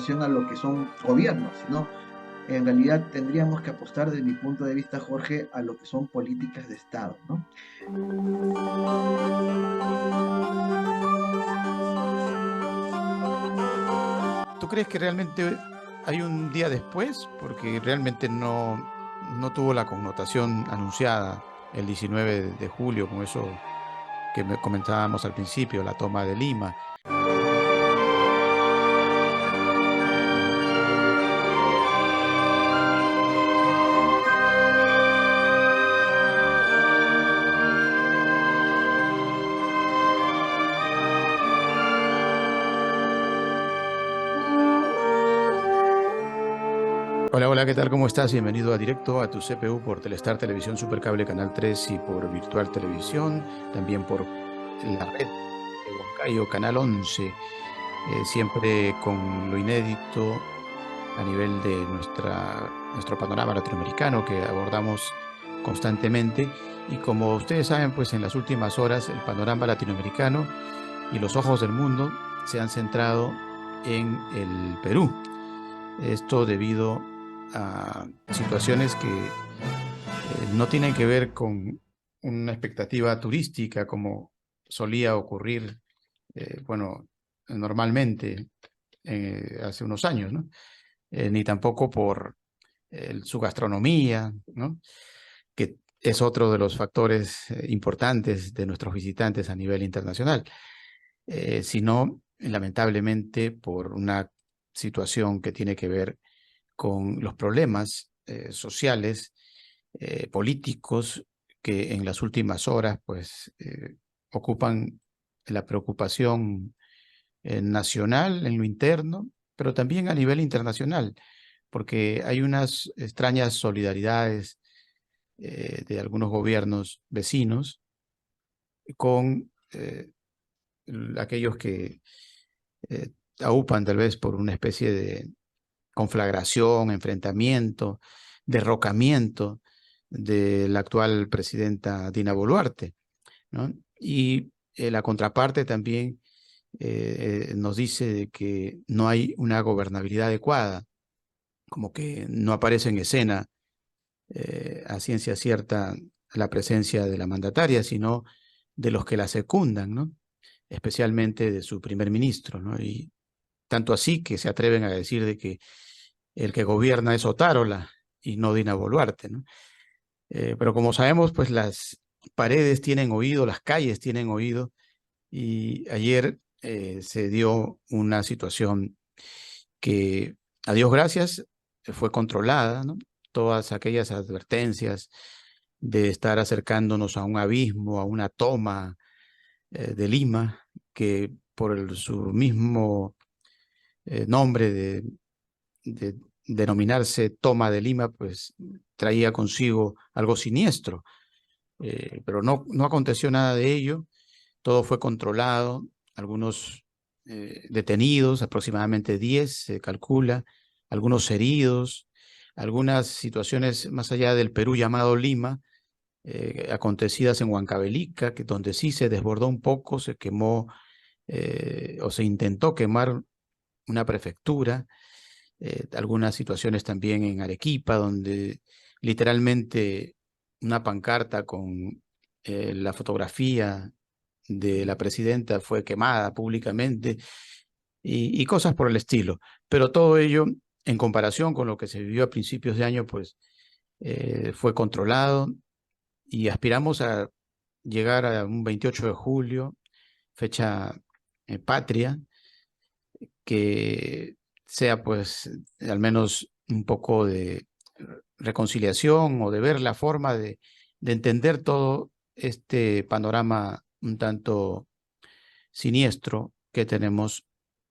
relación a lo que son gobiernos, sino en realidad tendríamos que apostar, desde mi punto de vista, Jorge, a lo que son políticas de Estado, ¿no? ¿Tú crees que realmente hay un día después? Porque realmente no tuvo la connotación anunciada el 19 de julio, con eso que comentábamos al principio, la toma de Lima. Hola, hola, ¿qué tal? ¿Cómo estás? Bienvenido a Directo a tu CPU por Telestar Televisión Supercable Canal 3 y por Virtual Televisión, también por la red de Huancayo Canal 11, siempre con lo inédito a nivel de nuestro panorama latinoamericano que abordamos constantemente. Y como ustedes saben, pues en las últimas horas el panorama latinoamericano y los ojos del mundo se han centrado en el Perú. Esto debido a situaciones que no tienen que ver con una expectativa turística como solía ocurrir, bueno, normalmente hace unos años, ¿no? Ni tampoco por su gastronomía, ¿no? Que es otro de los factores importantes de nuestros visitantes a nivel internacional, sino lamentablemente por una situación que tiene que ver con los problemas sociales, políticos, que en las últimas horas pues ocupan la preocupación nacional en lo interno, pero también a nivel internacional, porque hay unas extrañas solidaridades de algunos gobiernos vecinos con aquellos que eh, aupan tal vez por una especie de conflagración, enfrentamiento, derrocamiento de la actual presidenta Dina Boluarte, ¿no? Y la contraparte también nos dice de que no hay una gobernabilidad adecuada, como que no aparece en escena a ciencia cierta la presencia de la mandataria, sino de los que la secundan, ¿no? Especialmente de su primer ministro, ¿no? Y tanto así que se atreven a decir de que el que gobierna es Otárola y no Dina Boluarte, ¿no? Pero como sabemos, pues las paredes tienen oído, las calles tienen oído, y ayer se dio una situación que, a Dios gracias, fue controlada, ¿no? Todas aquellas advertencias de estar acercándonos a un abismo, a una toma de Lima, que por su mismo nombre de denominarse toma de Lima, pues traía consigo algo siniestro. Pero no aconteció nada de ello, todo fue controlado, algunos detenidos, aproximadamente 10 se calcula, algunos heridos, algunas situaciones más allá del Perú llamado Lima, acontecidas en Huancavelica, que donde sí se desbordó un poco, se quemó o se intentó quemar una prefectura, algunas situaciones también en Arequipa, donde literalmente una pancarta con la fotografía de la presidenta fue quemada públicamente y cosas por el estilo. Pero todo ello, en comparación con lo que se vivió a principios de año, pues fue controlado y aspiramos a llegar a un 28 de julio, fecha patria, que sea pues al menos un poco de reconciliación o de ver la forma de entender todo este panorama un tanto siniestro que tenemos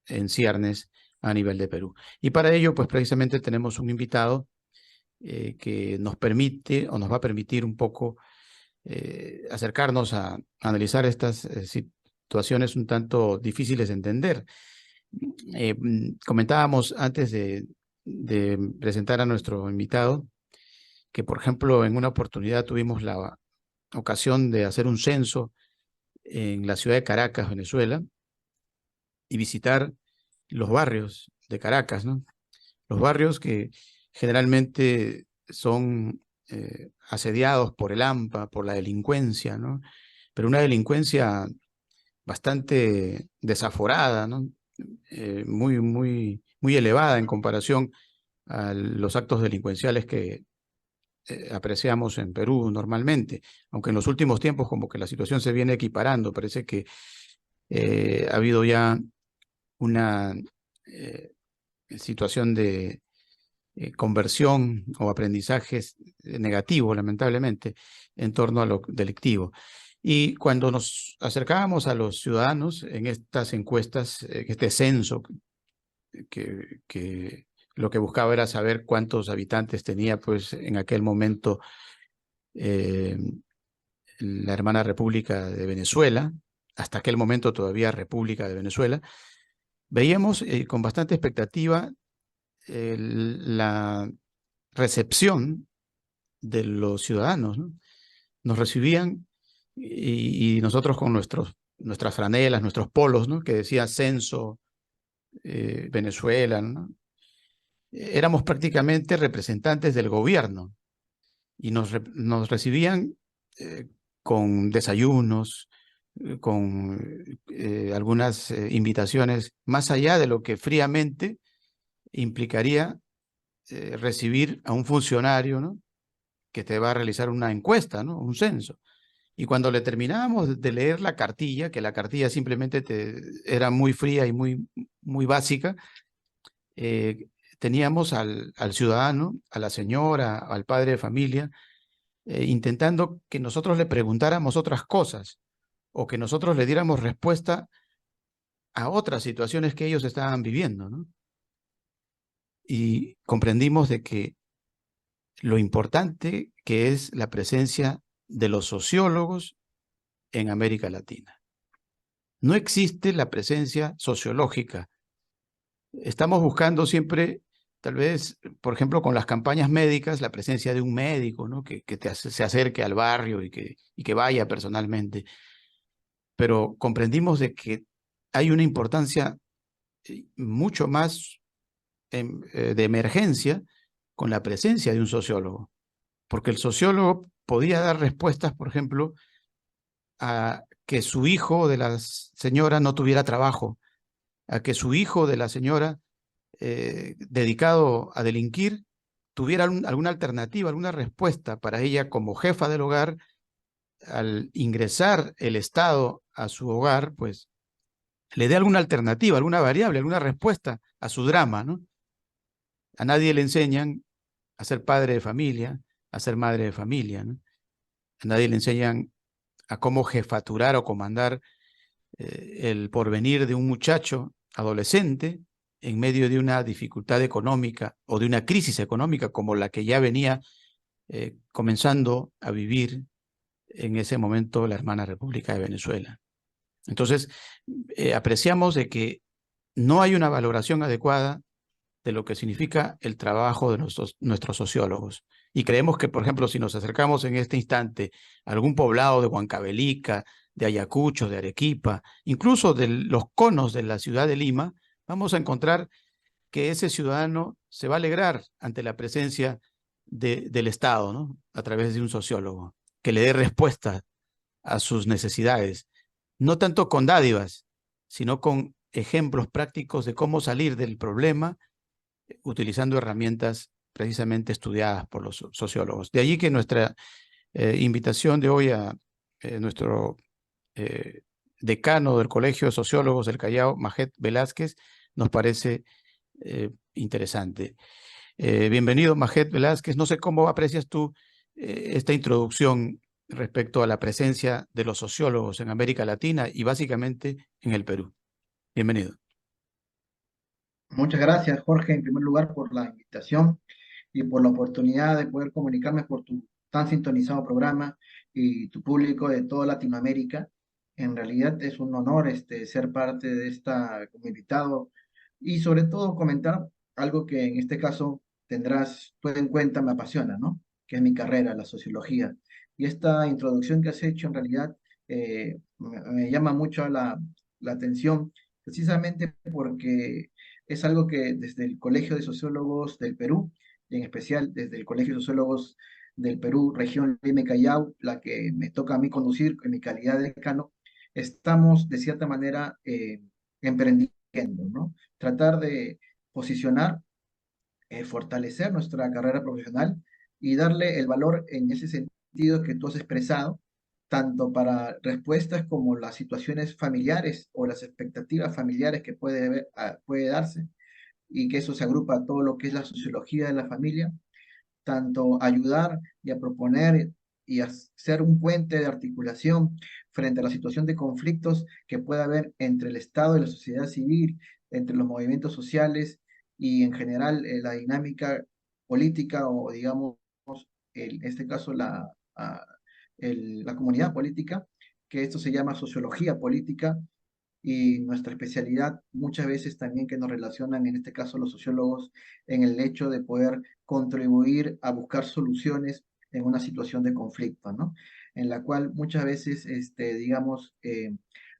en ciernes a nivel de Perú. Y para ello, pues precisamente tenemos un invitado que nos permite o nos va a permitir un poco acercarnos a analizar estas situaciones un tanto difíciles de entender. Comentábamos antes de presentar a nuestro invitado que, por ejemplo, en una oportunidad tuvimos la ocasión de hacer un censo en la ciudad de Caracas, Venezuela, y visitar los barrios de Caracas, ¿no? Los barrios que generalmente son asediados por el AMPA, por la delincuencia, ¿no? Pero una delincuencia bastante desaforada, ¿no? Muy elevada en comparación a los actos delincuenciales que apreciamos en Perú normalmente, aunque en los últimos tiempos como que la situación se viene equiparando, parece que ha habido ya una situación de conversión o aprendizajes negativos, lamentablemente, en torno a lo delictivo. Y cuando nos acercábamos a los ciudadanos en estas encuestas, este censo, que lo que buscaba era saber cuántos habitantes tenía, pues, en aquel momento eh, la hermana República de Venezuela, hasta aquel momento todavía República de Venezuela, veíamos con bastante expectativa la recepción de los ciudadanos, ¿no? Nos recibían y nosotros con nuestras franelas, nuestros polos, ¿no? Que decía Censo Venezuela, ¿no? Éramos prácticamente representantes del gobierno y nos recibían eh, con desayunos, con algunas invitaciones, más allá de lo que fríamente implicaría recibir a un funcionario, ¿no? Que te va a realizar una encuesta, ¿no? Un censo. Y cuando le terminábamos de leer la cartilla, que la cartilla simplemente era muy fría y muy básica, eh, teníamos al ciudadano, a la señora, al padre de familia, intentando que nosotros le preguntáramos otras cosas o que nosotros le diéramos respuesta a otras situaciones que ellos estaban viviendo, ¿no? Y comprendimos de que lo importante que es la presencia de los sociólogos en América Latina. No existe la presencia sociológica. Estamos buscando siempre, tal vez, por ejemplo, con las campañas médicas, la presencia de un médico, ¿no? Que se acerque al barrio y que vaya personalmente. Pero comprendimos de que hay una importancia mucho más de emergencia con la presencia de un sociólogo, porque el sociólogo podía dar respuestas, por ejemplo, a que su hijo de la señora no tuviera trabajo, a que su hijo de la señora dedicado a delinquir tuviera alguna alternativa, alguna respuesta para ella como jefa del hogar. Al ingresar el Estado a su hogar, pues le dé alguna alternativa, alguna variable, alguna respuesta a su drama, ¿no? A nadie le enseñan a ser padre de familia, a ser madre de familia, ¿no? A nadie le enseñan a cómo jefaturar o comandar el porvenir de un muchacho adolescente en medio de una dificultad económica o de una crisis económica como la que ya venía comenzando a vivir en ese momento la hermana República de Venezuela. Entonces, apreciamos de que no hay una valoración adecuada de lo que significa el trabajo de nuestros sociólogos. Y creemos que, por ejemplo, si nos acercamos en este instante a algún poblado de Huancavelica, de Ayacucho, de Arequipa, incluso de los conos de la ciudad de Lima, vamos a encontrar que ese ciudadano se va a alegrar ante la presencia del Estado, ¿no? A través de un sociólogo, que le dé respuesta a sus necesidades, no tanto con dádivas, sino con ejemplos prácticos de cómo salir del problema utilizando herramientas precisamente estudiadas por los sociólogos. De allí que nuestra invitación de hoy a nuestro decano del Colegio de Sociólogos del Callao, Majet Velázquez, nos parece interesante. Bienvenido, Majet Velázquez. No sé cómo aprecias tú esta introducción respecto a la presencia de los sociólogos en América Latina y básicamente en el Perú. Bienvenido. Muchas gracias, Jorge, en primer lugar, por la invitación y por la oportunidad de poder comunicarme por tu tan sintonizado programa y tu público de toda Latinoamérica. En realidad es un honor ser parte de esta como invitado y sobre todo comentar algo que en este caso tendrás tú en cuenta, me apasiona, ¿no? Que es mi carrera, la sociología. Y esta introducción que has hecho en realidad me llama mucho la atención, precisamente porque es algo que desde el Colegio de Sociólogos del Perú, y en especial desde el Colegio de Sociólogos del Perú, región Lima y Callao, la que me toca a mí conducir en mi calidad de decano, estamos de cierta manera emprendiendo, ¿no? Tratar de posicionar, fortalecer nuestra carrera profesional y darle el valor en ese sentido que tú has expresado, tanto para respuestas como las situaciones familiares o las expectativas familiares que puede darse, y que eso se agrupa a todo lo que es la sociología de la familia, tanto ayudar y a proponer y a ser un puente de articulación frente a la situación de conflictos que pueda haber entre el Estado y la sociedad civil, entre los movimientos sociales y en general la dinámica política o digamos, en este caso la comunidad política, que esto se llama sociología política, y nuestra especialidad muchas veces también que nos relacionan, en este caso los sociólogos, en el hecho de poder contribuir a buscar soluciones en una situación de conflicto, ¿no? En la cual muchas veces, digamos,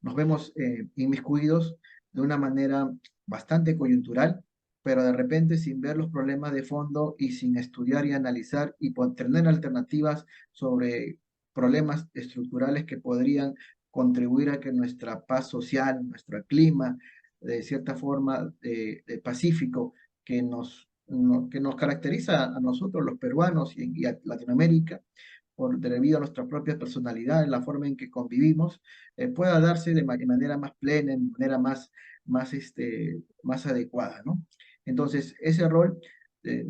nos vemos inmiscuidos de una manera bastante coyuntural, pero de repente sin ver los problemas de fondo y sin estudiar y analizar y tener alternativas sobre problemas estructurales que podrían contribuir a que nuestra paz social, nuestro clima, de cierta forma de pacífico, que nos caracteriza a nosotros los peruanos y a Latinoamérica, debido a nuestra propia personalidad, en la forma en que convivimos, pueda darse de manera más plena, de manera más adecuada, ¿no? Entonces, ese rol eh,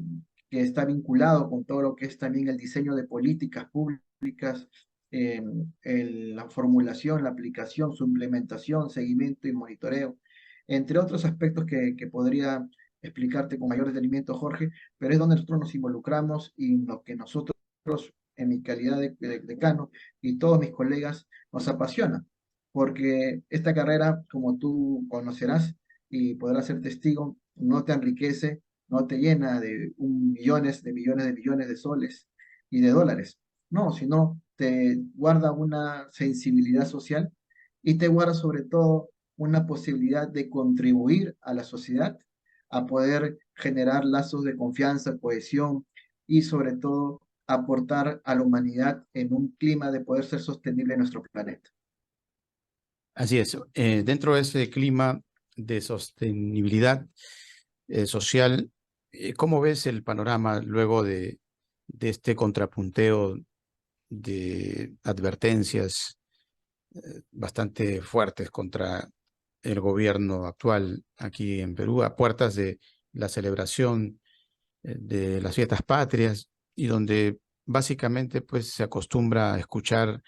que está vinculado con todo lo que es también el diseño de políticas públicas, eh, la formulación, la aplicación, su implementación, seguimiento y monitoreo, entre otros aspectos que podría explicarte con mayor detenimiento, Jorge, pero es donde nosotros nos involucramos y en lo que nosotros, en mi calidad de decano y todos mis colegas, nos apasiona, porque esta carrera, como tú conocerás y podrás ser testigo, no te enriquece, no te llena de millones de soles y de dólares, no, sino te guarda una sensibilidad social y te guarda sobre todo una posibilidad de contribuir a la sociedad, a poder generar lazos de confianza, cohesión y sobre todo aportar a la humanidad en un clima de poder ser sostenible en nuestro planeta. Así es. Dentro de ese clima de sostenibilidad social, ¿cómo ves el panorama luego de este contrapunteo de advertencias bastante fuertes contra el gobierno actual aquí en Perú, a puertas de la celebración de las fiestas patrias, y donde básicamente pues se acostumbra a escuchar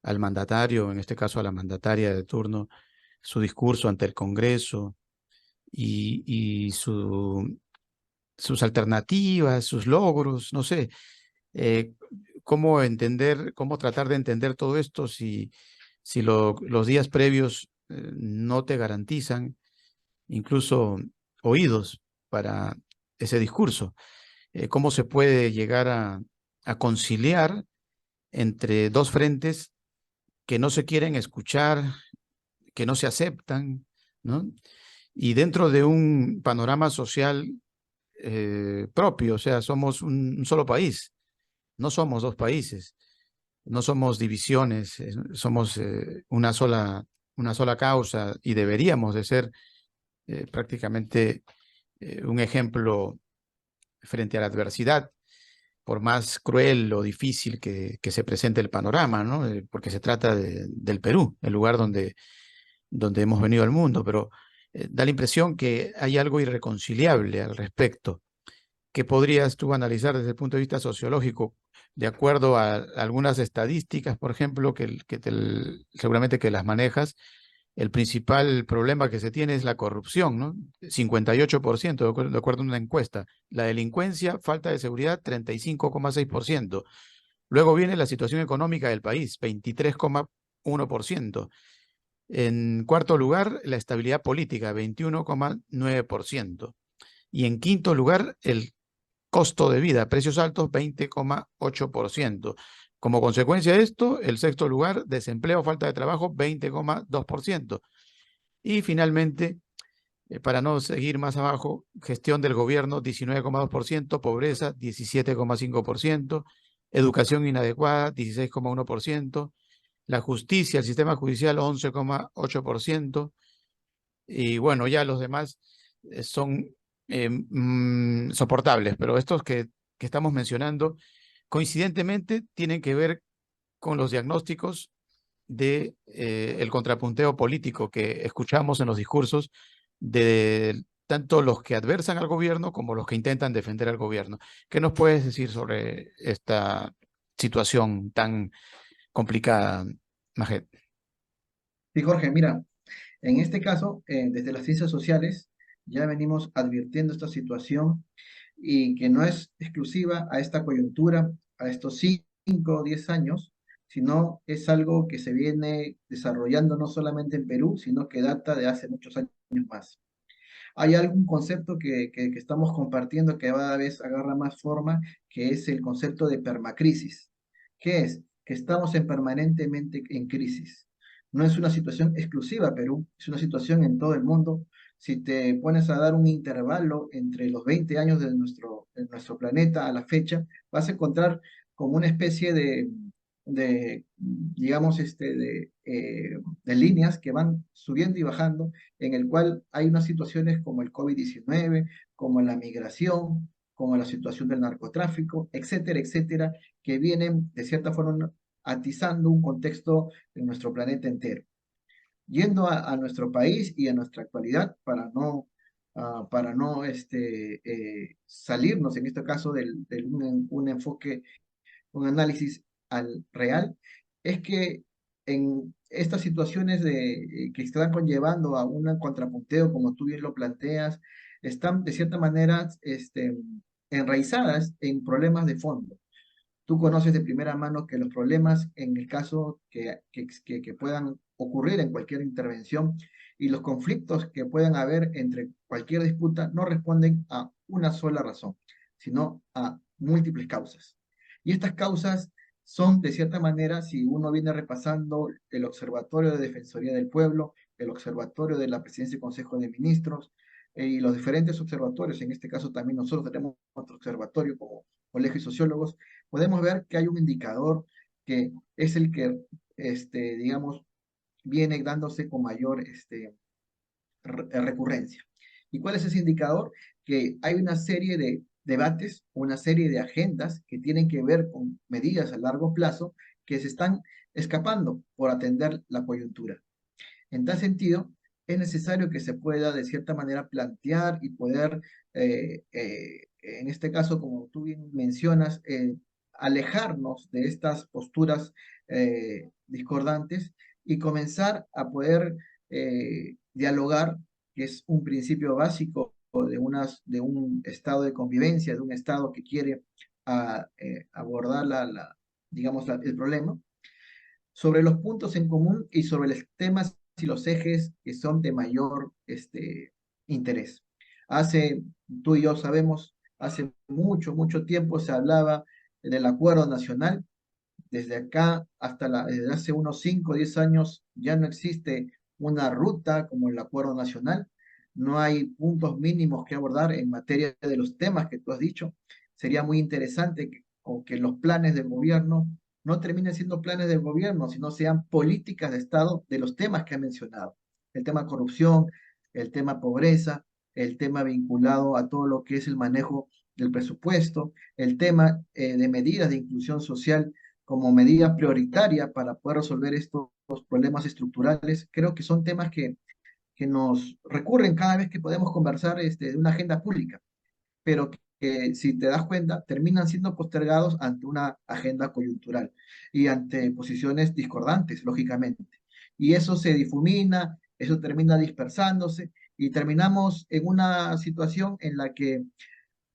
al mandatario, en este caso a la mandataria de turno, su discurso ante el Congreso y sus alternativas, sus logros, no sé, eh, cómo entender, cómo tratar de entender todo esto si los días previos no te garantizan incluso oídos para ese discurso. ¿Cómo se puede llegar a conciliar entre dos frentes que no se quieren escuchar, que no se aceptan, ¿no? Y dentro de un panorama social propio, o sea, somos un solo país, no somos dos países, no somos divisiones, somos una sola causa, y deberíamos de ser prácticamente un ejemplo frente a la adversidad, por más cruel o difícil que se presente el panorama, ¿no? Porque se trata del Perú, el lugar donde hemos venido al mundo, pero da la impresión que hay algo irreconciliable al respecto. ¿Qué podrías tú analizar desde el punto de vista sociológico, de acuerdo a algunas estadísticas, por ejemplo, seguramente que las manejas? El principal problema que se tiene es la corrupción, ¿no? 58%, de acuerdo a una encuesta. La delincuencia, falta de seguridad, 35,6%. Luego viene la situación económica del país, 23,1%. En cuarto lugar, la estabilidad política, 21,9%. Y en quinto lugar, el costo de vida, precios altos, 20,8%. Como consecuencia de esto, el sexto lugar, desempleo, falta de trabajo, 20,2%. Y finalmente, Para no seguir más abajo, gestión del gobierno 19,2%, pobreza 17,5%, educación inadecuada 16,1%, la justicia, el sistema judicial 11,8%, y bueno, ya los demás son soportables, pero estos que estamos mencionando, coincidentemente, tienen que ver con los diagnósticos de el contrapunteo político que escuchamos en los discursos de tanto los que adversan al gobierno como los que intentan defender al gobierno. ¿Qué nos puedes decir sobre esta situación tan complicada, Majed? Sí, Jorge, mira, en este caso, desde las ciencias sociales, ya venimos advirtiendo esta situación y que no es exclusiva a esta coyuntura, a estos 5 o 10 años, sino es algo que se viene desarrollando no solamente en Perú, sino que data de hace muchos años más. Hay algún concepto que estamos compartiendo que cada vez agarra más forma, que es el concepto de permacrisis. ¿Qué es? Que estamos permanentemente en crisis. No es una situación exclusiva a Perú, es una situación en todo el mundo. Si te pones a dar un intervalo entre los 20 años de nuestro planeta a la fecha, vas a encontrar como una especie digamos, de líneas que van subiendo y bajando, en el cual hay unas situaciones como el COVID-19, como la migración, como la situación del narcotráfico, etcétera, etcétera, que vienen de cierta forma atizando un contexto en nuestro planeta entero. Yendo a nuestro país y a nuestra actualidad, para no salirnos en este caso un enfoque, un análisis al real, es que en estas situaciones que están conllevando a un contrapunteo, como tú bien lo planteas, están de cierta manera enraizadas en problemas de fondo. Tú conoces de primera mano que los problemas, en el caso que puedan ocurrir en cualquier intervención, y los conflictos que puedan haber entre cualquier disputa no responden a una sola razón, sino a múltiples causas. Y estas causas son, de cierta manera, si uno viene repasando el Observatorio de Defensoría del Pueblo, el Observatorio de la Presidencia y Consejo de Ministros, y los diferentes observatorios, en este caso también nosotros tenemos otro observatorio como Colegio de Sociólogos, podemos ver que hay un indicador que es el que, digamos, viene dándose con mayor recurrencia. ¿Y cuál es ese indicador? Que hay una serie de debates, una serie de agendas que tienen que ver con medidas a largo plazo que se están escapando por atender la coyuntura. En tal sentido, es necesario que se pueda de cierta manera plantear y poder, en este caso, como tú bien mencionas, alejarnos de estas posturas discordantes y comenzar a poder dialogar, que es un principio básico de un estado de convivencia, de un estado que quiere abordar digamos, el problema sobre los puntos en común y sobre los temas y los ejes que son de mayor interés. Hace, tú y yo sabemos, hace mucho, mucho tiempo se hablaba del acuerdo nacional. Desde acá desde hace unos 5 o 10 años ya no existe una ruta como el acuerdo nacional. No hay puntos mínimos que abordar en materia de los temas que tú has dicho. Sería muy interesante que los planes del gobierno no terminen siendo planes del gobierno, sino sean políticas de Estado de los temas que ha mencionado. El tema corrupción, el tema pobreza, el tema vinculado a todo lo que es el manejo del presupuesto, el tema de medidas de inclusión social como medida prioritaria para poder resolver estos problemas estructurales. Creo que son temas que nos recurren cada vez que podemos conversar de una agenda pública, pero que si te das cuenta terminan siendo postergados ante una agenda coyuntural y ante posiciones discordantes, lógicamente. Y eso se difumina, eso termina dispersándose y terminamos en una situación en la que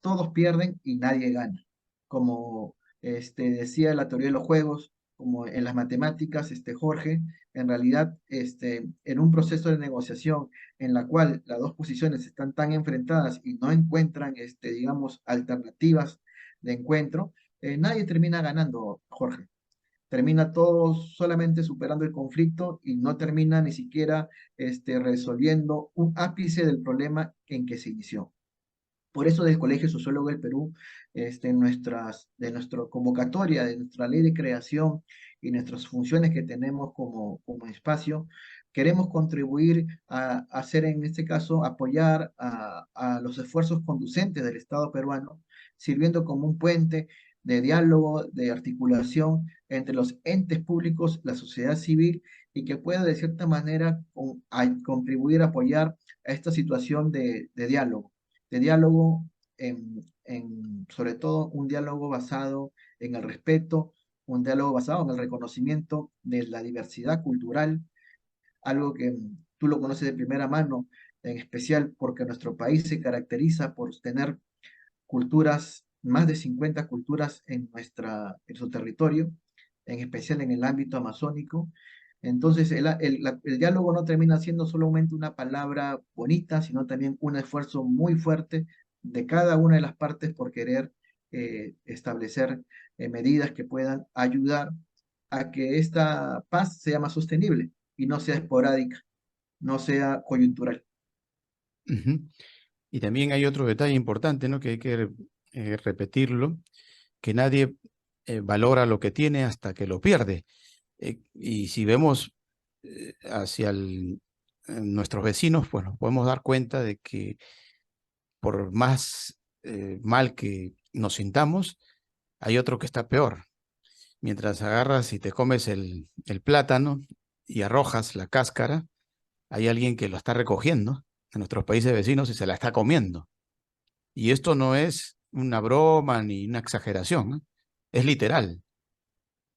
todos pierden y nadie gana. Como decía la teoría de los juegos, como en las matemáticas, Jorge, en realidad, en un proceso de negociación en la cual las dos posiciones están tan enfrentadas y no encuentran, digamos, alternativas de encuentro, nadie termina ganando, Jorge. termina todo solamente superando el conflicto y no termina ni siquiera resolviendo un ápice del problema en que se inició. Por eso del Colegio Sociólogo del Perú, de nuestra convocatoria, de nuestra ley de creación y nuestras funciones que tenemos como espacio, queremos contribuir a hacer, en este caso, apoyar a los esfuerzos conducentes del Estado peruano, sirviendo como un puente de diálogo, de articulación entre los entes públicos, la sociedad civil, y que pueda de cierta manera contribuir a apoyar a esta situación de diálogo, sobre todo un diálogo basado en el respeto, un diálogo basado en el reconocimiento de la diversidad cultural, algo que tú lo conoces de primera mano, en especial porque nuestro país se caracteriza por tener culturas, más de 50 culturas en su territorio, en especial en el ámbito amazónico. Entonces, el diálogo no termina siendo solamente una palabra bonita, sino también un esfuerzo muy fuerte de cada una de las partes por querer establecer medidas que puedan ayudar a que esta paz sea más sostenible y no sea esporádica, no sea coyuntural. Ujú. Y también hay otro detalle importante, ¿no? Que hay que repetirlo, que nadie valora lo que tiene hasta que lo pierde. Y si vemos hacia nuestros vecinos, pues nos podemos dar cuenta de que por más mal que nos sintamos, hay otro que está peor. Mientras agarras y te comes el plátano y arrojas la cáscara, hay alguien que lo está recogiendo en nuestros países vecinos y se la está comiendo. Y esto no es una broma ni una exageración, ¿no? Es literal.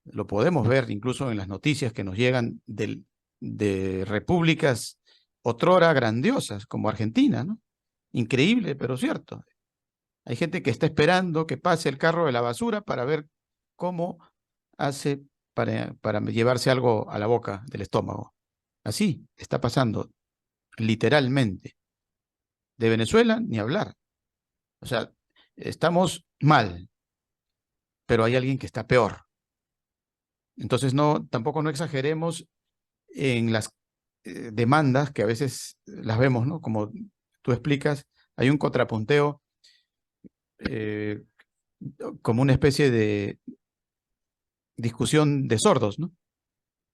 Lo podemos ver incluso en las noticias que nos llegan de repúblicas otrora grandiosas, como Argentina, ¿no? Increíble, pero cierto. Hay gente que está esperando que pase el carro de la basura para ver cómo hace para llevarse algo a la boca del estómago. Así está pasando, literalmente. De Venezuela, ni hablar. O sea, estamos mal, pero hay alguien que está peor. Entonces, tampoco no exageremos en las demandas que a veces las vemos, ¿no? Como tú explicas, hay un contrapunteo eh, como una especie de discusión de sordos, ¿no?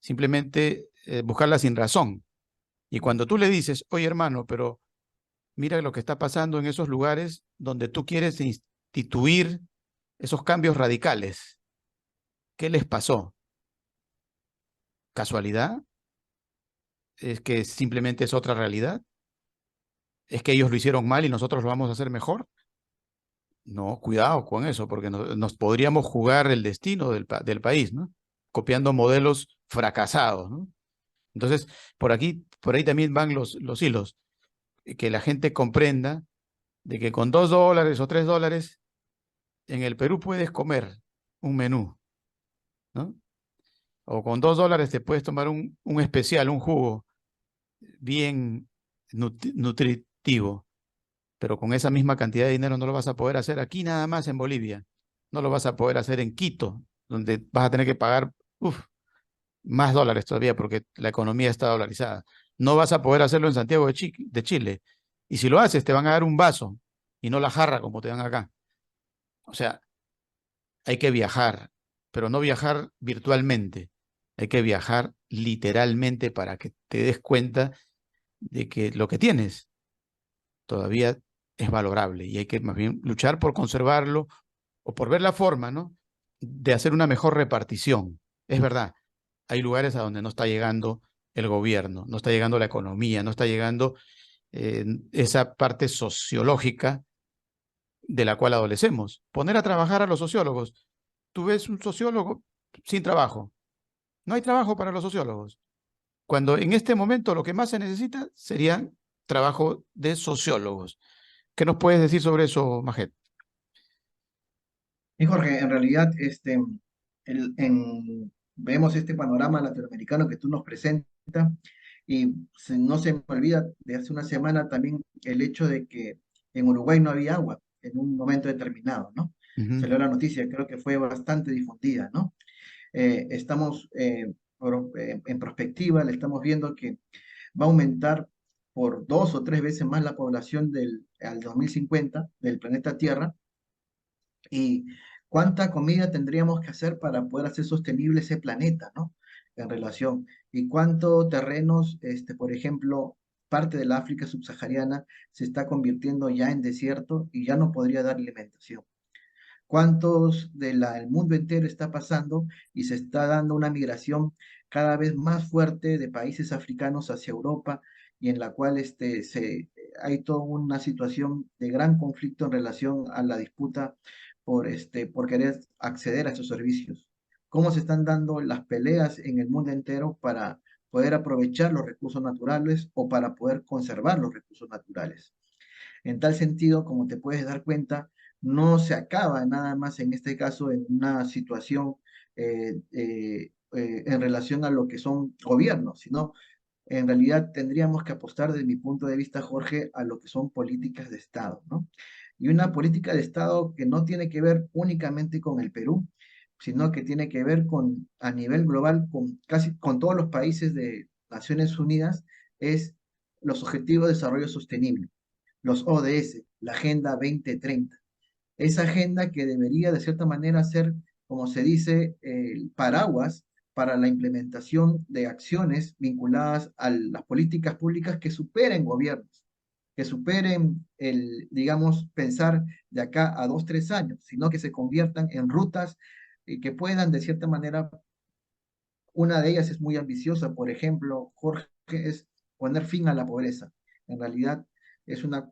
Simplemente buscarla sin razón. Y cuando tú le dices, oye hermano, pero mira lo que está pasando en esos lugares donde tú quieres instituir esos cambios radicales, ¿qué les pasó? ¿Casualidad? ¿Es que simplemente es otra realidad? ¿Es que ellos lo hicieron mal y nosotros lo vamos a hacer mejor? No, cuidado con eso, porque nos podríamos jugar el destino del país, ¿no? Copiando modelos fracasados, ¿no? Entonces, por ahí también van los hilos, que la gente comprenda de que con $2 o $3 en el Perú puedes comer un menú, ¿no? O con $2 te puedes tomar un especial, un jugo bien nutritivo, pero con esa misma cantidad de dinero no lo vas a poder hacer aquí nada más en Bolivia, no lo vas a poder hacer en Quito, donde vas a tener que pagar más dólares todavía porque la economía está dolarizada. No vas a poder hacerlo en Santiago de Chile. Y si lo haces, te van a dar un vaso y no la jarra como te dan acá. O sea, hay que viajar, pero no viajar virtualmente. Hay que viajar literalmente para que te des cuenta de que lo que tienes todavía es valorable y hay que más bien luchar por conservarlo o por ver la forma, ¿no? De hacer una mejor repartición. Es verdad, hay lugares a donde no está llegando el gobierno, no está llegando la economía, no está llegando esa parte sociológica de la cual adolecemos. Poner a trabajar a los sociólogos. Tú ves un sociólogo sin trabajo. No hay trabajo para los sociólogos. Cuando en este momento lo que más se necesita sería trabajo de sociólogos. ¿Qué nos puedes decir sobre eso, Majet? Y Jorge, en realidad, vemos este panorama latinoamericano que tú nos presentas y no se me olvida de hace una semana también el hecho de que en Uruguay no había agua en un momento determinado, ¿no? Ujú. Salió la noticia, creo que fue bastante difundida, ¿no? estamos en perspectiva, le estamos viendo que va a aumentar por 2 o 3 veces más la población al 2050 del planeta Tierra. Y cuánta comida tendríamos que hacer para poder hacer sostenible ese planeta, ¿no? En relación. Y cuántos terrenos, por ejemplo, parte de la África subsahariana se está convirtiendo ya en desierto y ya no podría dar alimentación. Cuántos del mundo entero está pasando y se está dando una migración cada vez más fuerte de países africanos hacia Europa, y en la cual hay toda una situación de gran conflicto en relación a la disputa por querer acceder a estos servicios. Cómo se están dando las peleas en el mundo entero para poder aprovechar los recursos naturales o para poder conservar los recursos naturales. En tal sentido, como te puedes dar cuenta, no se acaba nada más en este caso en una situación en relación a lo que son gobiernos, sino en realidad tendríamos que apostar desde mi punto de vista, Jorge, a lo que son políticas de Estado, ¿no? Y una política de Estado que no tiene que ver únicamente con el Perú, sino que tiene que ver a nivel global con casi con todos los países de Naciones Unidas, es los Objetivos de Desarrollo Sostenible, los ODS, la Agenda 2030. Esa agenda que debería de cierta manera ser, como se dice, el paraguas para la implementación de acciones vinculadas a las políticas públicas que superen gobiernos, que superen digamos, pensar de acá a 2, 3 años, sino que se conviertan en rutas y que puedan de cierta manera. Una de ellas es muy ambiciosa, por ejemplo, Jorge, es poner fin a la pobreza. En realidad es una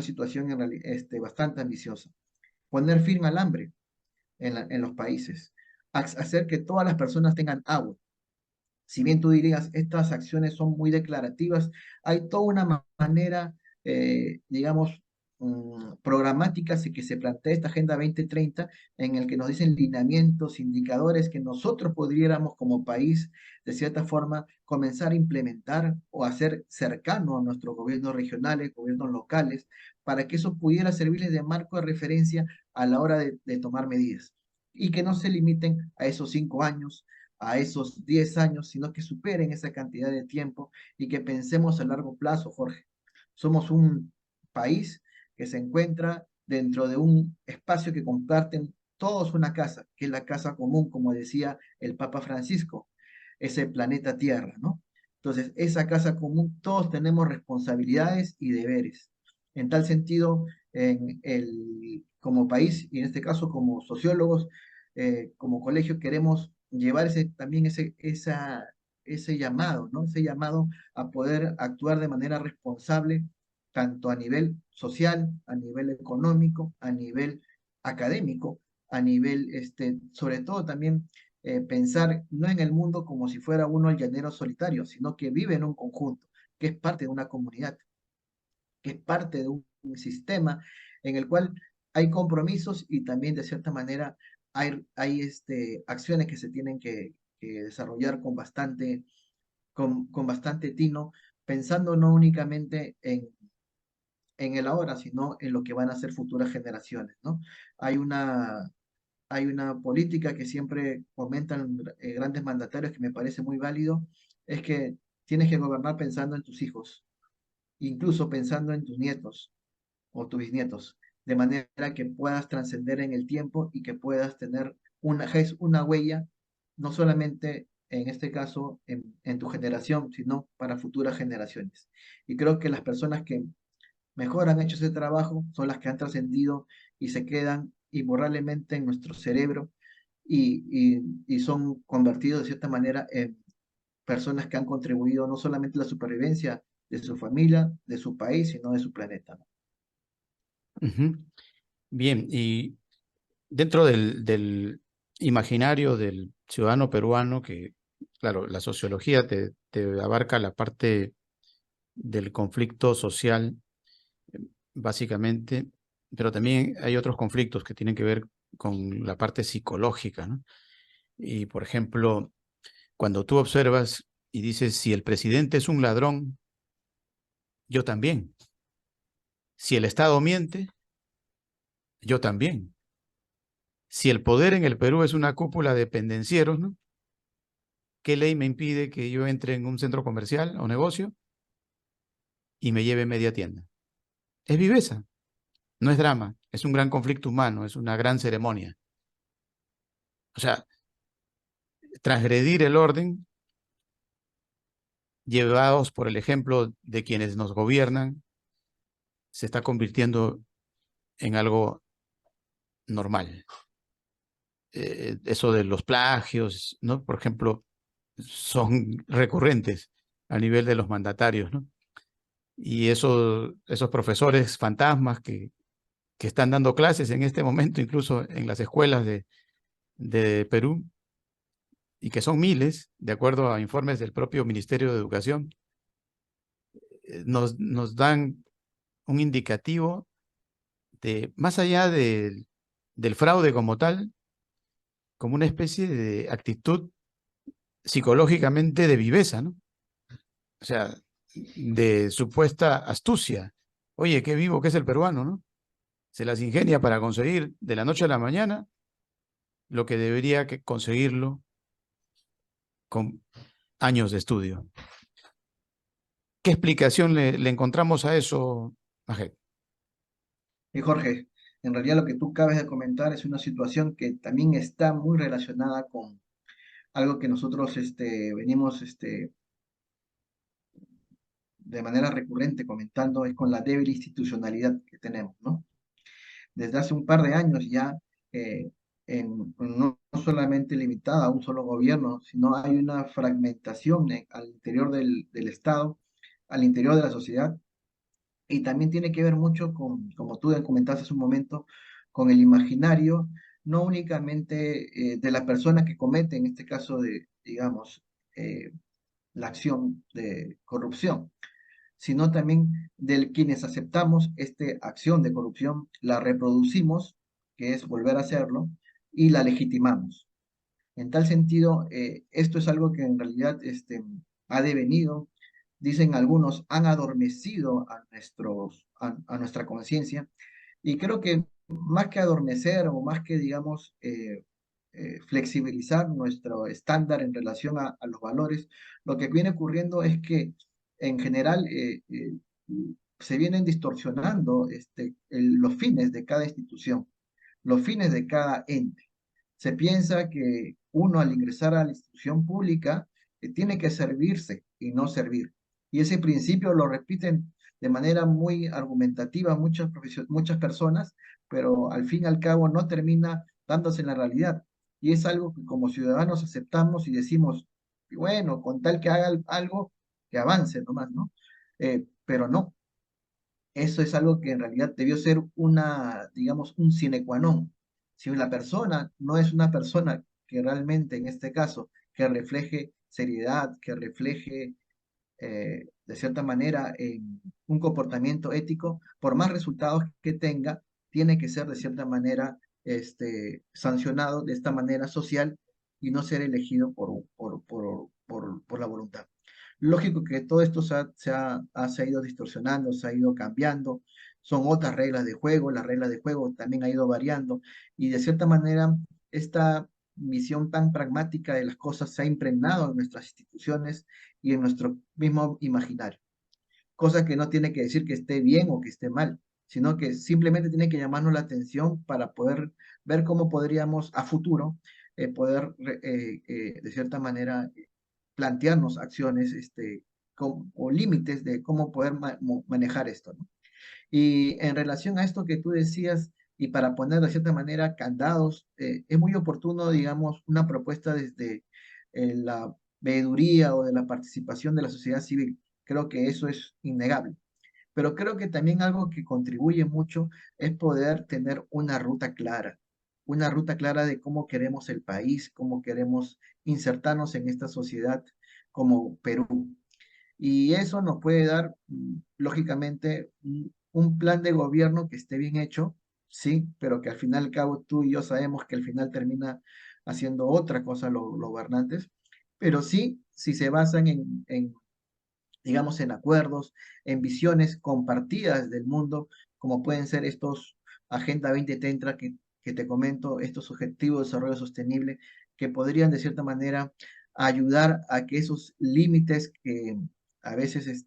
situación bastante ambiciosa. Poner fin al hambre en los países. Hacer que todas las personas tengan agua. Si bien tú dirías, estas acciones son muy declarativas, hay toda una manera, digamos, programáticas y que se plantea esta Agenda 2030 en el que nos dicen lineamientos, indicadores que nosotros podríamos como país, de cierta forma, comenzar a implementar o hacer cercano a nuestros gobiernos regionales, gobiernos locales, para que eso pudiera servirles de marco de referencia a la hora de tomar medidas y que no se limiten a esos 5 años, a esos 10 años, sino que superen esa cantidad de tiempo y que pensemos a largo plazo, Jorge. Somos un país que se encuentra dentro de un espacio que comparten todos una casa, que es la casa común, como decía el Papa Francisco, ese planeta Tierra, ¿no? Entonces, esa casa común, todos tenemos responsabilidades y deberes. En tal sentido, como país, y en este caso como sociólogos, como colegio, queremos llevar también ese llamado, ¿no? Ese llamado a poder actuar de manera responsable, tanto a nivel social, a nivel económico, a nivel académico, a nivel, sobre todo también pensar no en el mundo como si fuera uno el llanero solitario, sino que vive en un conjunto, que es parte de una comunidad, que es parte de un sistema en el cual hay compromisos y también de cierta manera hay acciones que se tienen que desarrollar con bastante tino, pensando no únicamente en el ahora, sino en lo que van a ser futuras generaciones, ¿no? Hay una, hay una política que siempre comentan grandes mandatarios que me parece muy válido, es que tienes que gobernar pensando en tus hijos, incluso pensando en tus nietos o tus bisnietos, de manera que puedas trascender en el tiempo y que puedas tener una huella, no solamente en este caso en tu generación, sino para futuras generaciones. Y creo que las personas que mejor han hecho ese trabajo son las que han trascendido y se quedan imborrablemente en nuestro cerebro y son convertidos de cierta manera en personas que han contribuido no solamente a la supervivencia de su familia, de su país, sino de su planeta, ¿no? Ujú. Bien, y dentro del imaginario del ciudadano peruano, que, claro, la sociología te abarca la parte del conflicto social, básicamente, pero también hay otros conflictos que tienen que ver con la parte psicológica, ¿no? Y, por ejemplo, cuando tú observas y dices, si el presidente es un ladrón, yo también. Si el Estado miente, yo también. Si el poder en el Perú es una cúpula de pendencieros, ¿no? ¿Qué ley me impide que yo entre en un centro comercial o negocio y me lleve media tienda? Es viveza, no es drama, es un gran conflicto humano, es una gran ceremonia. O sea, transgredir el orden, llevados por el ejemplo de quienes nos gobiernan, se está convirtiendo en algo normal. Eso de los plagios, ¿no? Por ejemplo, son recurrentes a nivel de los mandatarios, ¿no? Y esos profesores fantasmas que están dando clases en este momento, incluso en las escuelas de Perú, y que son miles, de acuerdo a informes del propio Ministerio de Educación, nos dan un indicativo de, más allá del fraude como tal, como una especie de actitud psicológicamente de viveza, ¿no? O sea, de supuesta astucia. Oye, qué vivo que es el peruano, ¿no? Se las ingenia para conseguir de la noche a la mañana lo que debería que conseguirlo con años de estudio. ¿Qué explicación le encontramos a eso, Majed? Y Jorge, en realidad lo que tú acabas de comentar es una situación que también está muy relacionada con algo que nosotros venimos de manera recurrente comentando, es con la débil institucionalidad que tenemos, ¿no? Desde hace un par de años ya, eh, no solamente limitada a un solo gobierno, sino hay una fragmentación al interior del Estado, al interior de la sociedad, y también tiene que ver mucho con, como tú comentaste hace un momento, con el imaginario, no únicamente de la persona que comete, en este caso de, digamos, la acción de corrupción, sino también de quienes aceptamos esta acción de corrupción, la reproducimos, que es volver a hacerlo, y la legitimamos. En tal sentido, esto es algo que en realidad ha devenido, dicen algunos, han adormecido a nuestra conciencia, y creo que más que adormecer o más que, digamos, flexibilizar nuestro estándar en relación a los valores, lo que viene ocurriendo es que en general se vienen distorsionando los fines de cada institución, los fines de cada ente. Se piensa que uno al ingresar a la institución pública tiene que servirse y no servir. Y ese principio lo repiten de manera muy argumentativa muchas personas, pero al fin y al cabo no termina dándose en la realidad. Y es algo que como ciudadanos aceptamos y decimos, bueno, con tal que haga algo, que avance nomás, ¿no? Pero no, eso es algo que en realidad debió ser una, digamos, un sine qua non. Si la persona no es una persona que realmente, en este caso, que refleje seriedad, que refleje, de cierta manera, un comportamiento ético, por más resultados que tenga, tiene que ser, de cierta manera, sancionado de esta manera social y no ser elegido por la voluntad. Lógico que todo esto se ha ido distorsionando, se ha ido cambiando, son otras reglas de juego, las reglas de juego también ha ido variando y de cierta manera esta visión tan pragmática de las cosas se ha impregnado en nuestras instituciones y en nuestro mismo imaginario. Cosa que no tiene que decir que esté bien o que esté mal, sino que simplemente tiene que llamarnos la atención para poder ver cómo podríamos a futuro de cierta manera, plantearnos acciones o límites de cómo poder manejar esto, ¿no? Y en relación a esto que tú decías, y para poner de cierta manera candados, es muy oportuno, digamos, una propuesta desde la veeduría o de la participación de la sociedad civil. Creo que eso es innegable. Pero creo que también algo que contribuye mucho es poder tener una ruta clara de cómo queremos el país, cómo queremos insertarnos en esta sociedad como Perú. Y eso nos puede dar, lógicamente, un plan de gobierno que esté bien hecho, sí, pero que al final y al cabo tú y yo sabemos que al final termina haciendo otra cosa los gobernantes, pero sí, si se basan digamos, en acuerdos, en visiones compartidas del mundo, como pueden ser estos Agenda 2030 que te comento, estos objetivos de desarrollo sostenible, que podrían de cierta manera ayudar a que esos límites que a veces,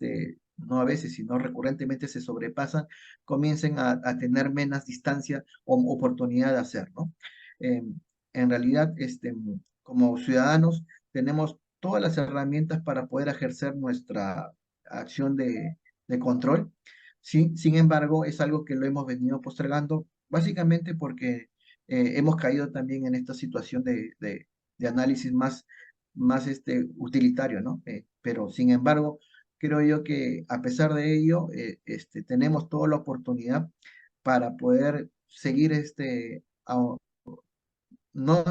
no a veces, sino recurrentemente se sobrepasan, comiencen a tener menos distancia o oportunidad de hacer, ¿no? Eh, en realidad, como ciudadanos, tenemos todas las herramientas para poder ejercer nuestra acción de control. Sí, sin embargo, es algo que lo hemos venido postergando, básicamente porque hemos caído también en esta situación de análisis más utilitario, ¿no? Pero sin embargo, creo yo que a pesar de ello, tenemos toda la oportunidad para poder seguir no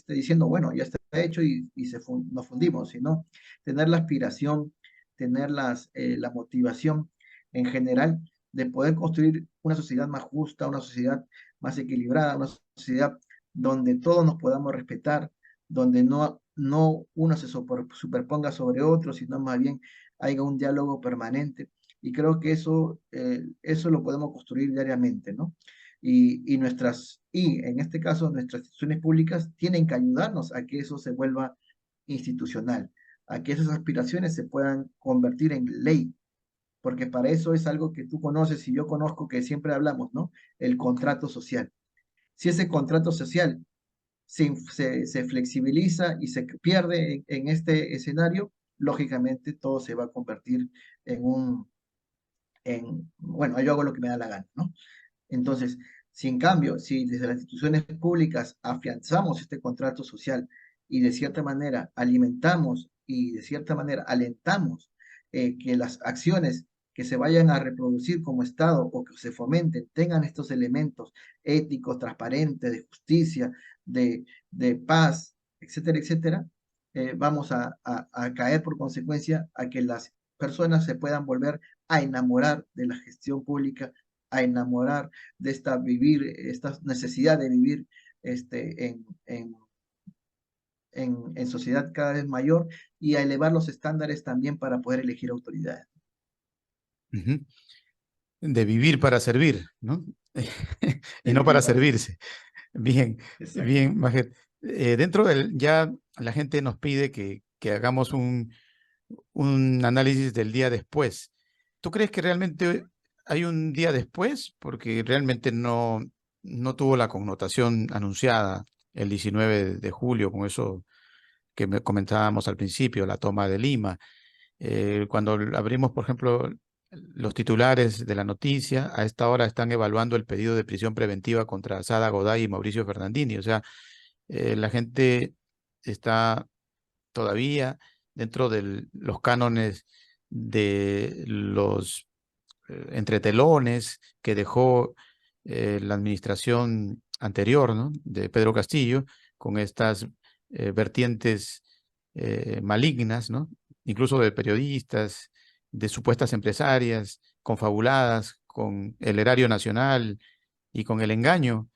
diciendo, bueno, ya está hecho y nos fundimos, sino tener la aspiración, tener la motivación en general de poder construir una sociedad más justa, una sociedad más equilibrada, una sociedad donde todos nos podamos respetar, donde no uno se superponga sobre otro, sino más bien haya un diálogo permanente. Y creo que eso lo podemos construir diariamente, ¿no? Y en este caso nuestras instituciones públicas tienen que ayudarnos a que eso se vuelva institucional, a que esas aspiraciones se puedan convertir en ley, porque para eso es algo que tú conoces y yo conozco, que siempre hablamos, ¿no? El contrato social. Si ese contrato social se flexibiliza y se pierde en este escenario, lógicamente todo se va a convertir bueno, yo hago lo que me da la gana, ¿no? Entonces, si en cambio, si desde las instituciones públicas afianzamos este contrato social y de cierta manera alimentamos y de cierta manera alentamos que las acciones que se vayan a reproducir como Estado o que se fomenten tengan estos elementos éticos, transparentes, de justicia, de paz, etcétera, etcétera, vamos a caer por consecuencia a que las personas se puedan volver a enamorar de la gestión pública, a enamorar de esta necesidad de vivir este, en sociedad cada vez mayor y a elevar los estándares también para poder elegir autoridades. Ujú. De vivir para servir, ¿no? Y De no vivir para para servir. servirse. Bien, Exacto. bien, Majer. Dentro del, ya la gente nos pide que hagamos un análisis del día después. ¿Tú crees que realmente hay un día después? Porque realmente no tuvo la connotación anunciada el 19 de julio, con eso que comentábamos al principio, la toma de Lima. Cuando abrimos, por ejemplo, los titulares de la noticia, a esta hora están evaluando el pedido de prisión preventiva contra Sada Goday y Mauricio Fernandini. O sea, la gente está todavía dentro de los cánones de los entretelones que dejó la administración anterior, ¿no? De Pedro Castillo, con estas vertientes malignas, ¿no? Incluso de periodistas, de supuestas empresarias, confabuladas con el erario nacional y con el engaño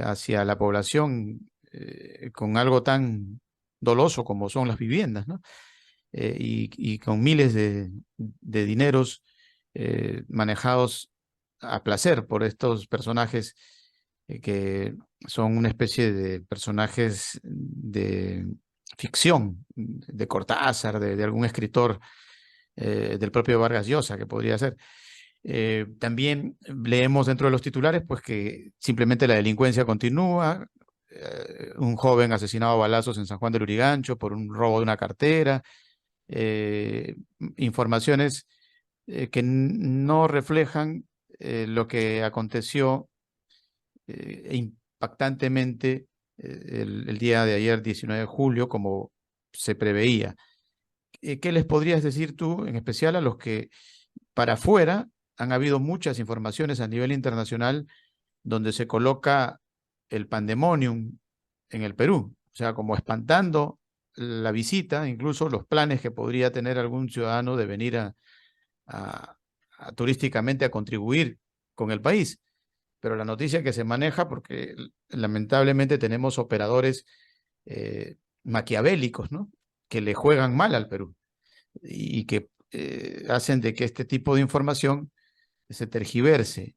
hacia la población, con algo tan doloso como son las viviendas, ¿no? Y con miles de dineros manejados a placer por estos personajes que son una especie de personajes de ficción, de Cortázar, de algún escritor del propio Vargas Llosa, que podría ser. También leemos dentro de los titulares pues que simplemente la delincuencia continúa, un joven asesinado a balazos en San Juan del Lurigancho por un robo de una cartera, eh, informaciones que no reflejan lo que aconteció impactantemente el día de ayer, 19 de julio, como se preveía. ¿Qué les podrías decir tú, en especial a los que para afuera han habido muchas informaciones a nivel internacional donde se coloca el pandemonium en el Perú? O sea, como espantando la visita, incluso los planes que podría tener algún ciudadano de venir a turísticamente a contribuir con el país. Pero la noticia que se maneja, porque lamentablemente tenemos operadores maquiavélicos, ¿no? Que le juegan mal al Perú y que hacen de que este tipo de información se tergiverse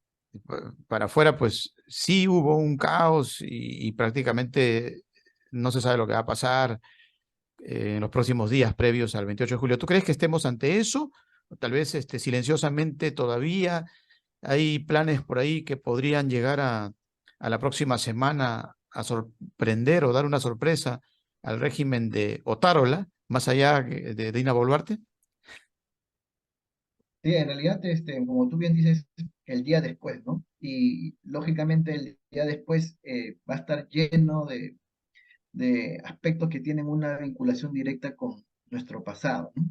para afuera, pues sí hubo un caos y prácticamente no se sabe lo que va a pasar en los próximos días previos al 28 de julio. ¿Tú crees que estemos ante eso? O tal vez silenciosamente todavía hay planes por ahí que podrían llegar a la próxima semana a sorprender o dar una sorpresa al régimen de Otárola, más allá de Dina Boluarte. Sí, en realidad, como tú bien dices, el día después, ¿no? Y lógicamente el día después va a estar lleno de aspectos que tienen una vinculación directa con nuestro pasado, ¿no?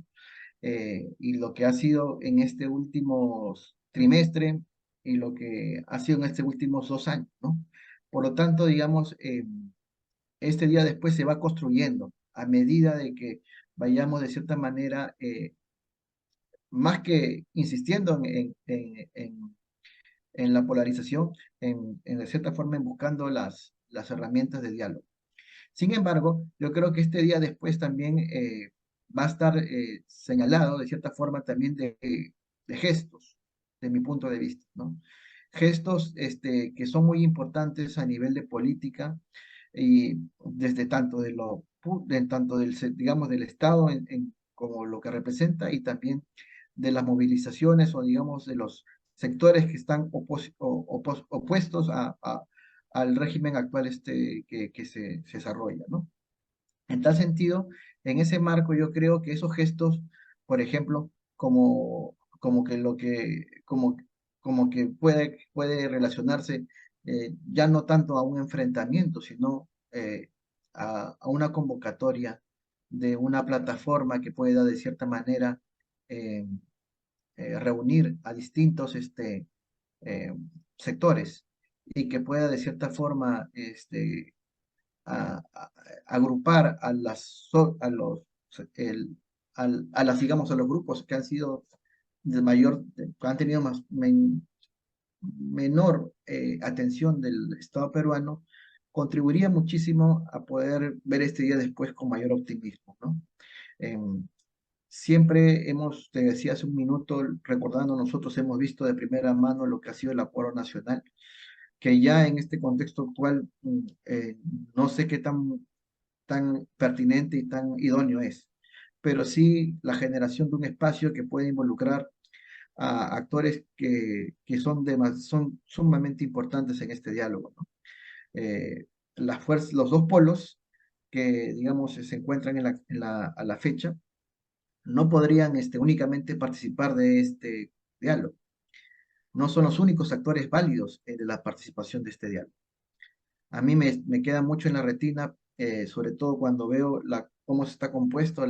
Y lo que ha sido en este último trimestre y lo que ha sido en estos últimos 2 años, ¿no? Por lo tanto, digamos, este día después se va construyendo a medida de que vayamos de cierta manera, más que insistiendo en la polarización, de cierta forma en buscando las herramientas de diálogo. Sin embargo, yo creo que este día después también va a estar señalado de cierta forma también de gestos, de mi punto de vista, ¿no? Gestos que son muy importantes a nivel de política y desde tanto tanto digamos, del Estado como lo que representa y también de las movilizaciones o digamos de los sectores que están opuestos al régimen actual que se desarrolla, ¿no? En tal sentido, en ese marco yo creo que esos gestos, por ejemplo, como que puede relacionarse ya no tanto a un enfrentamiento, sino a una convocatoria de una plataforma que pueda de cierta manera eh, reunir a distintos eh, sectores y que pueda de cierta forma a- a- agrupar a los, a las, digamos, a los grupos que han sido que han tenido menor atención del Estado peruano, contribuiría muchísimo a poder ver este día después con mayor optimismo, ¿no? Em, Siempre te decía hace un minuto, recordando, nosotros hemos visto de primera mano lo que ha sido el acuerdo nacional, que ya en este contexto actual no sé qué tan pertinente y tan idóneo es, pero sí la generación de un espacio que puede involucrar a actores son sumamente importantes en este diálogo, ¿no? Los dos polos que, digamos, se encuentran a la fecha, no podrían únicamente participar de este diálogo. No son los únicos actores válidos de la participación de este diálogo. A mí me queda mucho en la retina, sobre todo cuando veo cómo se está compuesto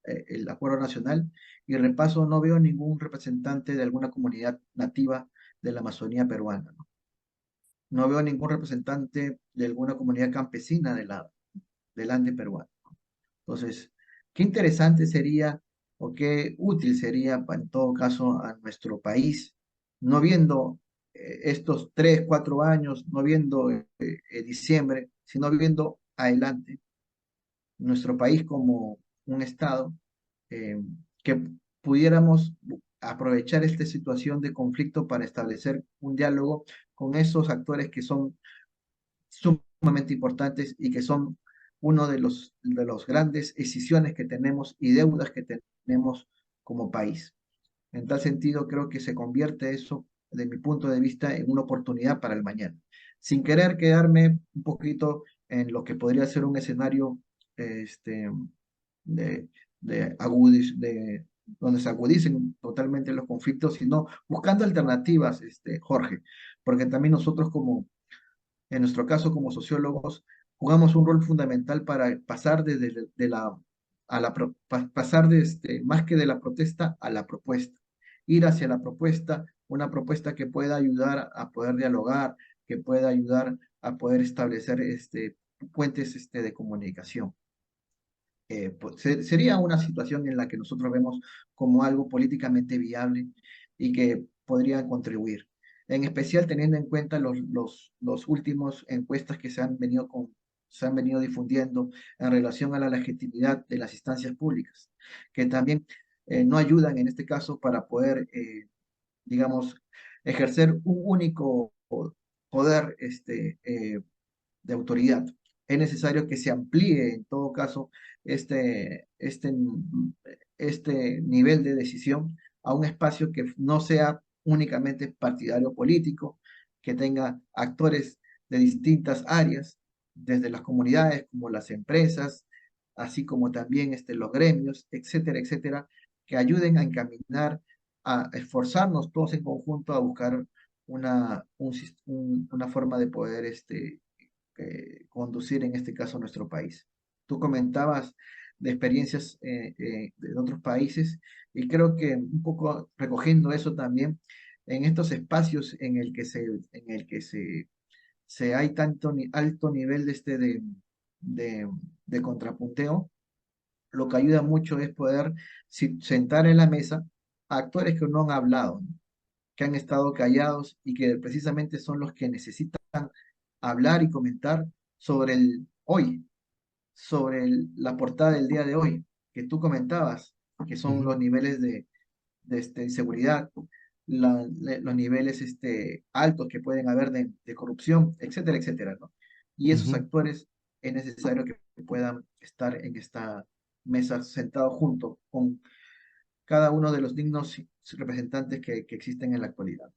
el acuerdo nacional y repaso, no veo ningún representante de alguna comunidad nativa de la Amazonía peruana, ¿no? No veo ningún representante de alguna comunidad campesina del Ande peruano. Entonces, qué interesante sería o qué útil sería en todo caso a nuestro país, no viendo estos 3, 4 años, no viendo diciembre, sino viendo adelante nuestro país como un Estado, eh, que pudiéramos aprovechar esta situación de conflicto para establecer un diálogo con esos actores que son sumamente importantes y que son uno de los grandes decisiones que tenemos y deudas que tenemos como país. En tal sentido, creo que se convierte eso, de mi punto de vista, en una oportunidad para el mañana. Sin querer quedarme un poquito en lo que podría ser un escenario este, de, donde se agudicen totalmente los conflictos, sino buscando alternativas, Jorge, porque también nosotros en nuestro caso como sociólogos, jugamos un rol fundamental para pasar pasar más que de la protesta a la propuesta, ir hacia la propuesta, una propuesta que pueda ayudar a poder dialogar, que pueda ayudar a poder establecer puentes de comunicación. Sería una situación en la que nosotros vemos como algo políticamente viable y que podría contribuir, en especial teniendo en cuenta los últimos encuestas que se han venido difundiendo en relación a la legitimidad de las instancias públicas, que también no ayudan en este caso para poder, digamos, ejercer un único poder de autoridad. Es necesario que se amplíe, en todo caso, este, este, este nivel de decisión a un espacio que no sea únicamente partidario político, que tenga actores de distintas áreas, desde las comunidades como las empresas, así como también los gremios, etcétera, etcétera, que ayuden a encaminar, a esforzarnos todos en conjunto a buscar una forma de poder conducir en este caso nuestro país. Tú comentabas de experiencias de otros países y creo que un poco recogiendo eso también en estos espacios en el que se hay alto nivel de, de contrapunteo, lo que ayuda mucho es poder sentar en la mesa a actores que no han hablado, ¿no? Que han estado callados y que precisamente son los que necesitan hablar y comentar sobre el hoy, sobre la portada del día de hoy, que tú comentabas, que son Ujú, los niveles de inseguridad, los niveles altos que pueden haber de corrupción, etcétera, etcétera, ¿no? Y esos ujú. actores es necesario que puedan estar en esta mesa sentados junto con cada uno de los dignos representantes que existen en la actualidad.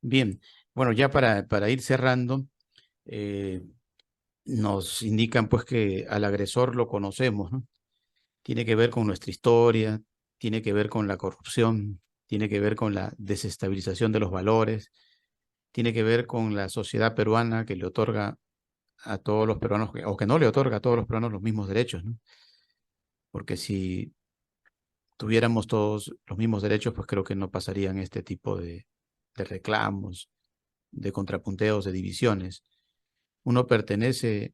Bien, bueno, ya para ir cerrando, eh, nos indican pues que al agresor lo conocemos, ¿no? Tiene que ver con nuestra historia, tiene que ver con la corrupción, tiene que ver con la desestabilización de los valores, tiene que ver con la sociedad peruana que le otorga a todos los peruanos, o que no le otorga a todos los peruanos los mismos derechos, ¿no? Porque si tuviéramos todos los mismos derechos, pues creo que no pasarían este tipo de reclamos, de contrapunteos, de divisiones. Uno pertenece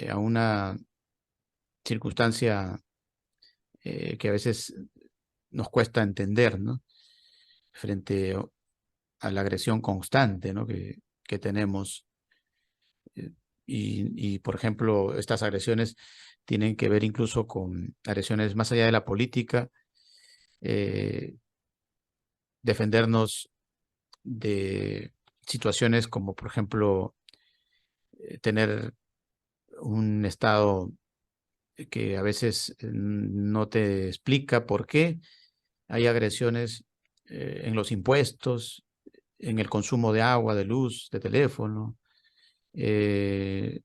a una circunstancia que a veces nos cuesta entender, ¿no? Frente a la agresión constante, ¿no? que tenemos. eh, por ejemplo, estas agresiones tienen que ver incluso con agresiones más allá de la política, eh, defendernos de situaciones como, por ejemplo, tener un Estado que a veces no te explica por qué hay agresiones en los impuestos, en el consumo de agua, de luz, de teléfono, eh,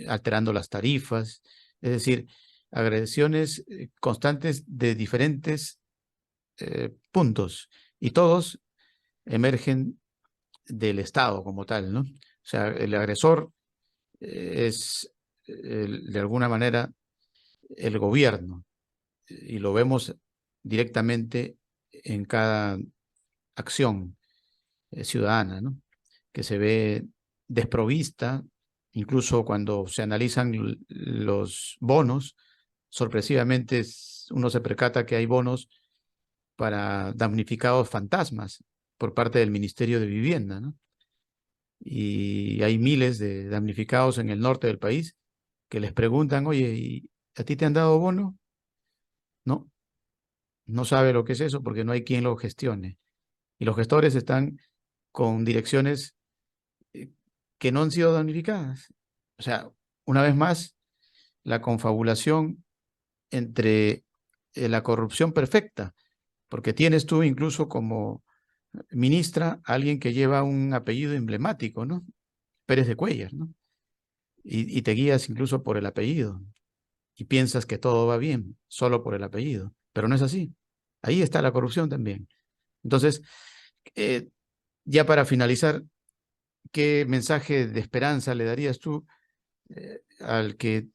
alterando las tarifas, es decir, agresiones constantes de diferentes puntos y todos emergen del Estado como tal, ¿no? O sea, el agresor es de alguna manera el gobierno y lo vemos directamente en cada acción ciudadana, ¿no? Que se ve desprovista, incluso cuando se analizan los bonos, sorpresivamente uno se percata que hay bonos para damnificados fantasmas por parte del Ministerio de Vivienda, ¿no? Y hay miles de damnificados en el norte del país que les preguntan, oye, ¿y a ti te han dado bono? No, no sabe lo que es eso porque no hay quien lo gestione. Y los gestores están con direcciones eh, que no han sido damnificadas. O sea, una vez más, la confabulación entre la corrupción perfecta, porque tienes tú incluso como ministra a alguien que lleva un apellido emblemático, ¿no? Pérez de Cuellar, ¿no? Y te guías incluso por el apellido y piensas que todo va bien solo por el apellido, pero no es así. Ahí está la corrupción también. Entonces, eh, ya para finalizar, ¿qué mensaje de esperanza le darías tú al que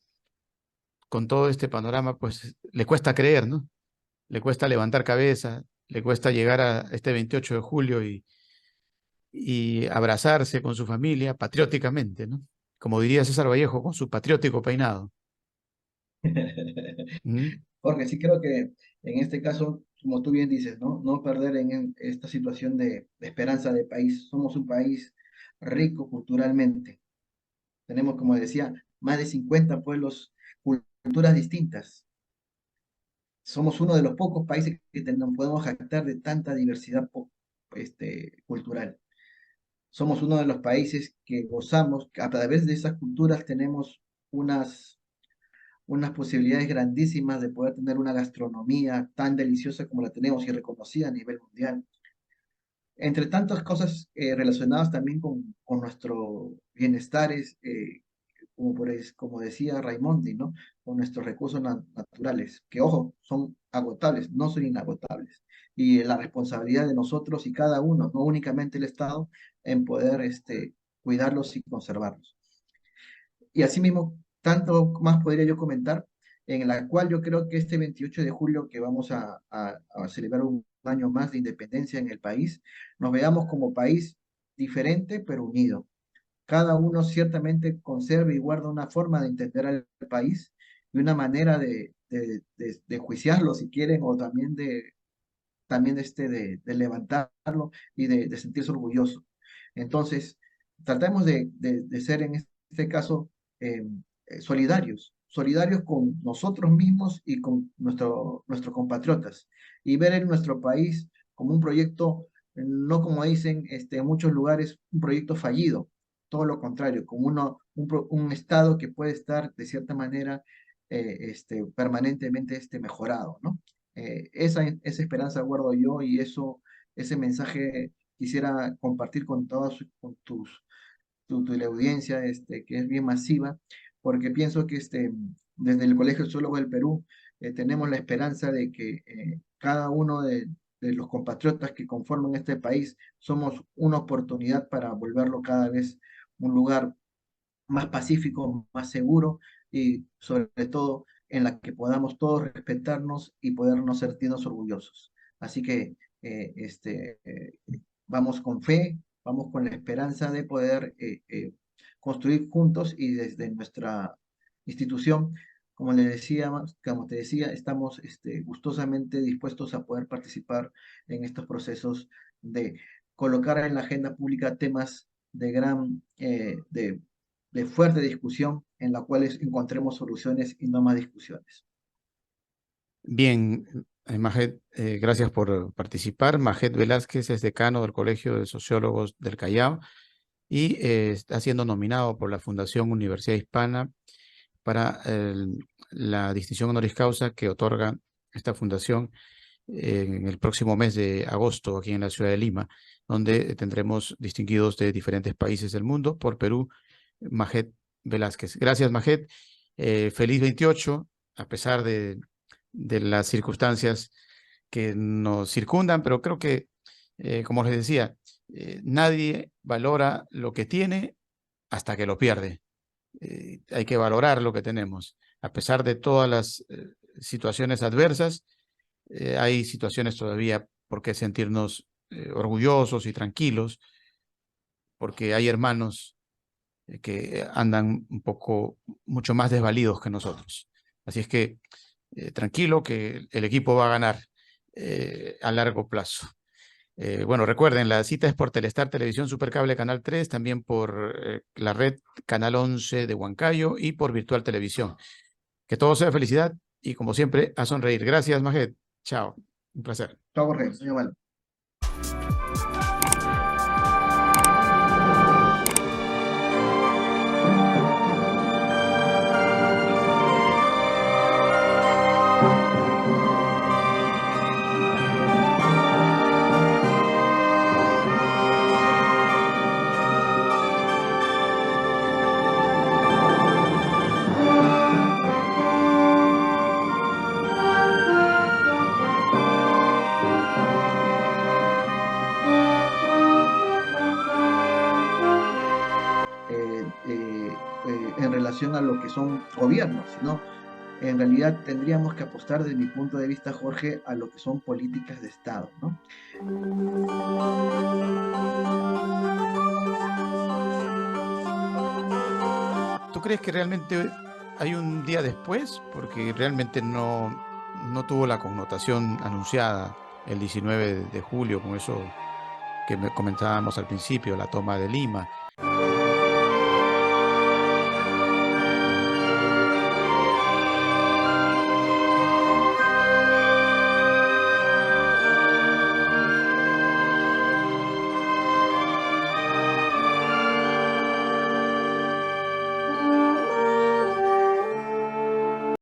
con todo este panorama, pues le cuesta creer, ¿no? Le cuesta levantar cabeza, le cuesta llegar a este 28 de julio y abrazarse con su familia patrióticamente, ¿no? Como diría César Vallejo, con su patriótico peinado. ¿Mm? Porque sí creo que en este caso, como tú bien dices, ¿no? No perder en esta situación de esperanza de país. Somos un país rico culturalmente. Tenemos, como decía, más de 50 pueblos, culturas distintas. Somos uno de los pocos países que podemos jactar de tanta diversidad cultural. Somos uno de los países que gozamos, a través de esas culturas tenemos unas posibilidades grandísimas de poder tener una gastronomía tan deliciosa como la tenemos y reconocida a nivel mundial. Entre tantas cosas relacionadas también con nuestro bienestar, como decía Raimondi, ¿no? Con nuestros recursos naturales, que ojo, son agotables, no son inagotables. Y la responsabilidad de nosotros y cada uno, no únicamente el Estado, en poder cuidarlos y conservarlos. Y asimismo, tanto más podría yo comentar, en la cual yo creo que este 28 de julio, que vamos a celebrar un año más de independencia en el país, nos veamos como país diferente pero unido. Cada uno ciertamente conserva y guarda una forma de entender al país y una manera de juiciarlo, si quieren, o también de levantarlo y de sentirse orgulloso. Entonces, tratemos de ser en este caso eh, solidarios con nosotros mismos y con nuestros compatriotas, y ver en nuestro país como un proyecto, no como dicen en muchos lugares, un proyecto fallido, todo lo contrario, como un Estado que puede estar de cierta manera permanentemente mejorado, ¿no? Esa esperanza guardo yo, y ese mensaje quisiera compartir con con tu audiencia, que es bien masiva, porque pienso que desde el Colegio de Sociólogos del Perú tenemos la esperanza de que cada uno de los compatriotas que conforman este país somos una oportunidad para volverlo cada vez un lugar más pacífico, más seguro, y sobre todo en la que podamos todos respetarnos y podernos sentirnos orgullosos. Así que vamos con fe, vamos con la esperanza de poder construir juntos, y desde nuestra institución, como te decía, estamos gustosamente dispuestos a poder participar en estos procesos de colocar en la agenda pública temas de fuerte discusión, en la cual encontremos soluciones y no más discusiones. Bien, Majet, gracias por participar. Majet Velázquez es decano del Colegio de Sociólogos del Callao y está siendo nominado por la Fundación Universidad Hispana para la distinción honoris causa que otorga esta fundación en el próximo mes de agosto aquí en la ciudad de Lima, donde tendremos distinguidos de diferentes países del mundo. Por Perú, Majet Velázquez. Gracias, Majet. Feliz 28, a pesar de las circunstancias que nos circundan, pero creo que, como les decía, nadie valora lo que tiene hasta que lo pierde. Hay que valorar lo que tenemos. A pesar de todas las situaciones adversas, hay situaciones todavía por qué sentirnos orgullosos y tranquilos, porque hay hermanos que andan mucho más desvalidos que nosotros. Así es que tranquilo, que el equipo va a ganar a largo plazo. Bueno, recuerden, la cita es por Telestar Televisión Supercable Canal 3, también por la red Canal 11 de Huancayo y por Virtual Televisión. Que todo sea felicidad y, como siempre, a sonreír. Gracias, Majet. Chao. Un placer. Chao, Jorge. Señor Val. En relación a lo que son gobiernos, ¿no? En realidad tendríamos que apostar, desde mi punto de vista, Jorge, a lo que son políticas de Estado, ¿no? ¿Tú crees que realmente hay un día después? Porque realmente no tuvo la connotación anunciada el 19 de julio, con eso que comentábamos al principio, la toma de Lima.